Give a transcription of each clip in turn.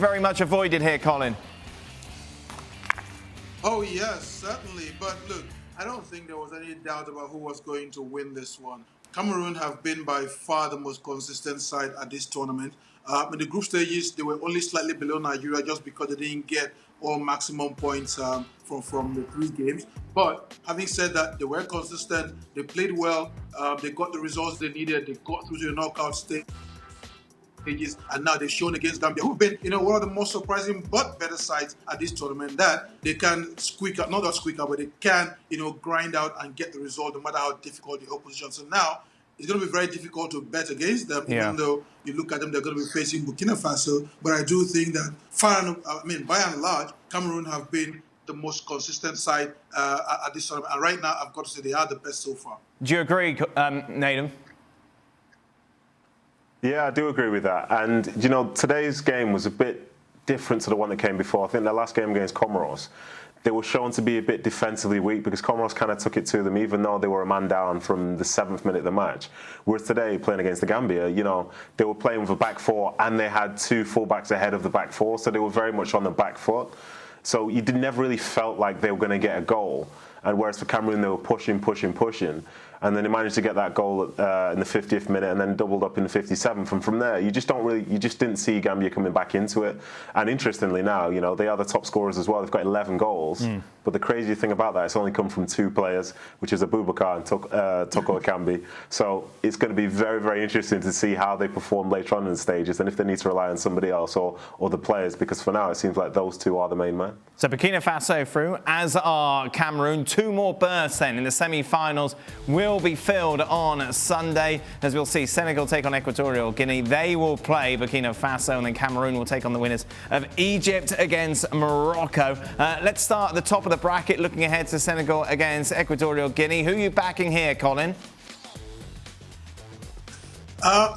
Very much avoided here, Colin. Oh, yes, certainly. But look, I don't think there was any doubt about who was going to win this one. Cameroon have been by far the most consistent side at this tournament. In the group stages, they were only slightly below Nigeria just because they didn't get all maximum points from the 3 games. But having said that, they were consistent. They played well. They got the results they needed. They got through to the knockout stage. And now they've shown against Gambia, who've been, one of the most surprising but better sides at this tournament, that they can squeak out, not just squeak out, but they can, grind out and get the result no matter how difficult the opposition. So now it's going to be very difficult to bet against them, even though you look at them, they're going to be facing Burkina Faso. But I do think that by and large, Cameroon have been the most consistent side at this tournament. And right now, I've got to say they are the best so far. Do you agree, Nathan? Yeah, I do agree with that. And, today's game was a bit different to the one that came before. I think their last game against Comoros, they were shown to be a bit defensively weak because Comoros kind of took it to them, even though they were a man down from the 7th minute of the match. Whereas today, playing against the Gambia, they were playing with a back 4 and they had 2 fullbacks ahead of the back 4, so they were very much on the back foot. So you never really felt like they were going to get a goal. And whereas for Cameroon, they were pushing. And then they managed to get that goal in the 50th minute and then doubled up in the 57th. And from there, you just didn't see Gambia coming back into it. And interestingly now, they are the top scorers as well. They've got 11 goals. But the crazy thing about that, it's only come from 2 players, which is Abubakar and Toko Ekambi. So it's going to be very, very interesting to see how they perform later on in the stages and if they need to rely on somebody else or the players, because for now it seems like those 2 are the main man. So Burkina Faso through, as are Cameroon. 2 more berths then in the semi-finals will be filled on Sunday. As we'll see, Senegal take on Equatorial Guinea. They will play Burkina Faso, and then Cameroon will take on the winners of Egypt against Morocco. Let's start at the top of the bracket, looking ahead to Senegal against Equatorial Guinea. Who are you backing here, Colin?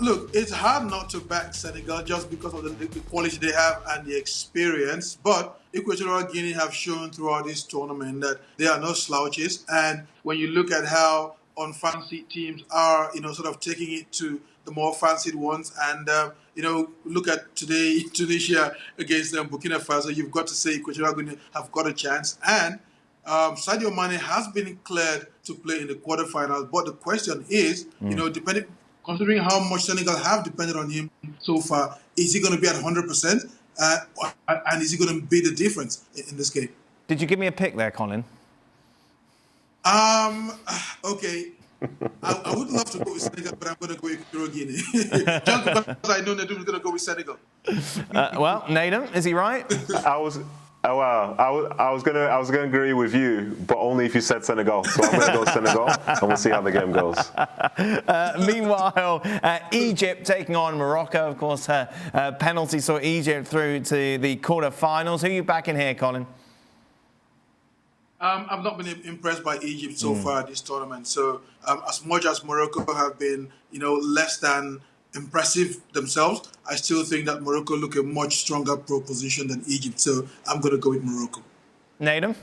Look, it's hard not to back Senegal just because of the quality they have and the experience. But Equatorial Guinea have shown throughout this tournament that they are no slouches. And when you look at how unfancied teams are, sort of taking it to the more fancied ones, and look at today Tunisia against Burkina Faso, you've got to say Equatorial Guinea have got a chance. And Sadio Mane has been cleared to play in the quarterfinals. But the question is, considering how much Senegal have depended on him so far, is he going to be at 100%? And is he going to be the difference in this game? Did you give me a pick there, Colin? Okay. I would love to go with Senegal, but I'm going to go with Equatorial Guinea. Just because I know Nadum is going to go with Senegal. Well, Nadum, is he right? I was gonna agree with you, but only if you said Senegal. So I'm gonna go Senegal, and we'll see how the game goes. Meanwhile, Egypt taking on Morocco. Of course, penalty saw Egypt through to the quarterfinals. Who are you backing here, Colin? I've not been impressed by Egypt so far this tournament. So as much as Morocco have been, less than impressive themselves, I still think that Morocco look a much stronger proposition than Egypt. So I'm going to go with Morocco. Nathan?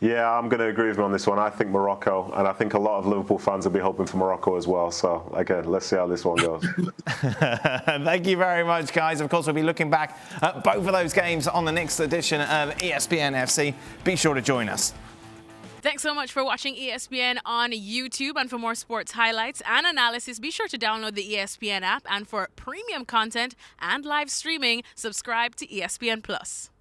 Yeah, I'm going to agree with you on this one. I think Morocco, and I think a lot of Liverpool fans will be hoping for Morocco as well. So, again, let's see how this one goes. Thank you very much, guys. Of course, we'll be looking back at both of those games on the next edition of ESPN FC. Be sure to join us. Thanks so much for watching ESPN on YouTube. And for more sports highlights and analysis, be sure to download the ESPN app. And for premium content and live streaming, subscribe to ESPN Plus.